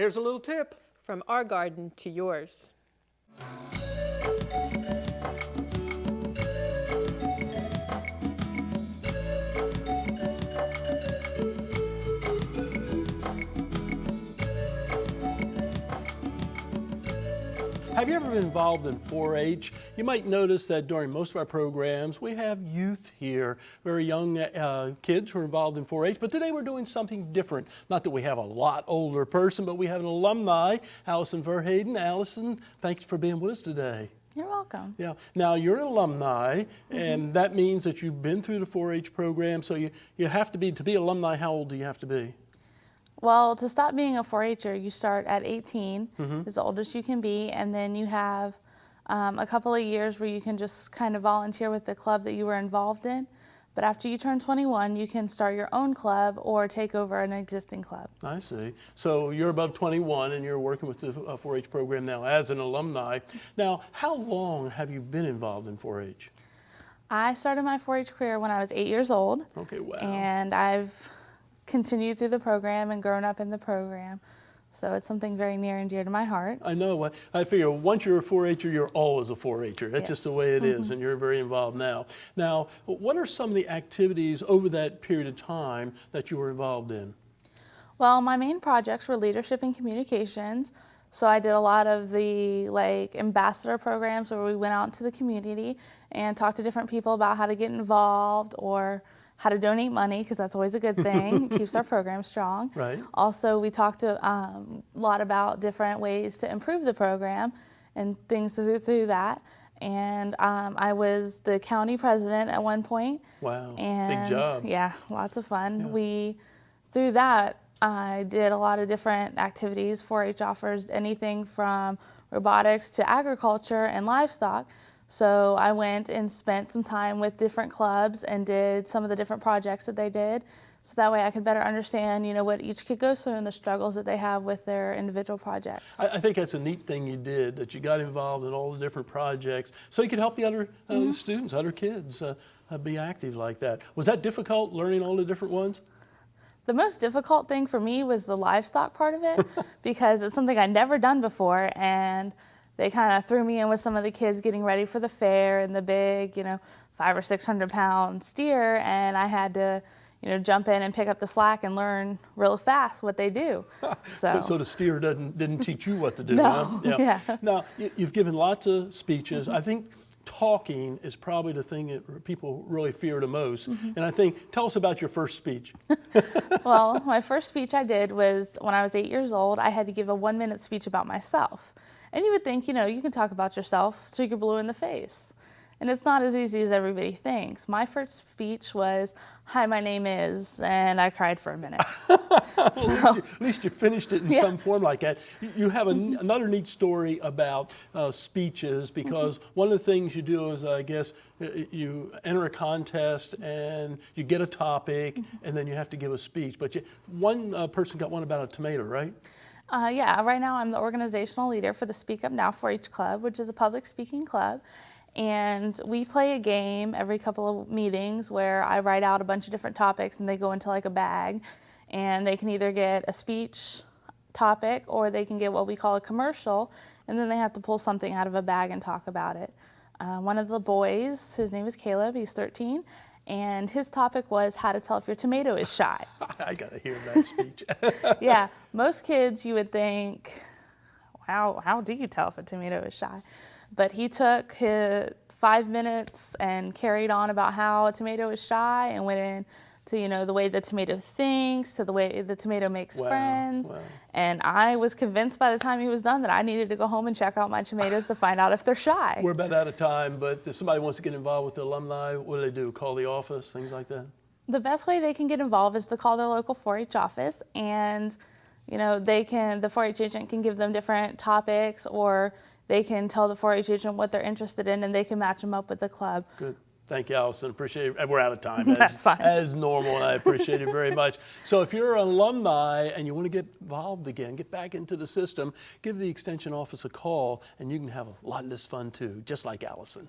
Here's a little tip. From our garden to yours. Have you ever been involved in 4-H? You might notice that during most of our programs, we have youth here, very young kids who are involved in 4-H, but today we're doing something different. Not that we have a lot older person, but we have an alumni, Allison Verheyden. Allison, thank you for being with us today. You're welcome. Yeah. Now, you're an alumni, and that means that you've been through the 4-H program, so you have to be alumni, how old do you have to be? Well, to stop being a 4-H'er, you start at 18, as old as you can be, and then you have a couple of years where you can just kind of volunteer with the club that you were involved in. But after you turn 21, you can start your own club or take over an existing club. I see. So you're above 21 and you're working with the 4-H program now as an alumni. Now, how long have you been involved in 4-H? I started my 4-H career when I was 8 years old. Okay, wow. And I've continued through the program and grown up in the program. So it's something very near and dear to my heart. I know. I figure once you're a 4-H'er, you're always a 4-H'er. That's just the way it is, and you're very involved now. Now, what are some of the activities over that period of time that you were involved in? Well, my main projects were leadership and communications. So I did a lot of the ambassador programs where we went out into the community and talked to different people about how to get involved or how to donate money, because that's always a good thing. It keeps our program strong. Right. Also, we talked a lot about different ways to improve the program and things to do through that. And I was the county president at one point. Wow, and big job. Yeah, lots of fun. Yeah. Through that, I did a lot of different activities. 4-H offers anything from robotics to agriculture and livestock. So I went and spent some time with different clubs and did some of the different projects that they did. So that way I could better understand, what each kid goes through and the struggles that they have with their individual projects. I think that's a neat thing you did, that you got involved in all the different projects so you could help the other students, other kids be active like that. Was that difficult, learning all the different ones? The most difficult thing for me was the livestock part of it because it's something I'd never done before, and they kind of threw me in with some of the kids getting ready for the fair and the big, 500 or 600 pound steer, and I had to, jump in and pick up the slack and learn real fast what they do. So the steer didn't teach you what to do, no, huh? Yeah. Now, you've given lots of speeches. I think talking is probably the thing that people really fear the most. And I think, tell us about your first speech. Well, my first speech I did was when I was 8 years old. I had to give a 1-minute speech about myself. And you would think, you can talk about yourself till you're blue in the face. And it's not as easy as everybody thinks. My first speech was, "Hi, my name is," and I cried for a minute. Well, at least you finished it in some form like that. You have another neat story about speeches, because one of the things you do is, I guess, you enter a contest and you get a topic and then you have to give a speech. But one person got one about a tomato, right? Yeah, right now I'm the organizational leader for the Speak Up Now 4-H Club, which is a public speaking club. And we play a game every couple of meetings where I write out a bunch of different topics and they go into a bag. And they can either get a speech topic or they can get what we call a commercial. And then they have to pull something out of a bag and talk about it. One of the boys, his name is Caleb, he's 13. And his topic was how to tell if your tomato is shy. I got to hear that speech. Yeah, most kids you would think, how do you tell if a tomato is shy? But he took his 5 minutes and carried on about how a tomato is shy and went into, the way the tomato thinks, to the way the tomato makes friends. Wow. And I was convinced by the time he was done that I needed to go home and check out my tomatoes to find out if they're shy. We're about out of time, but if somebody wants to get involved with the alumni, what do? Call the office, things like that? The best way they can get involved is to call their local 4-H office, and the 4-H agent can give them different topics, or they can tell the 4-H agent what they're interested in, and they can match them up with the club. Good. Thank you, Allison. Appreciate it. We're out of time. That's fine. As normal, and I appreciate it very much. So if you're an alumni and you want to get involved again, get back into the system, give the Extension office a call, and you can have a lot of this fun too, just like Allison.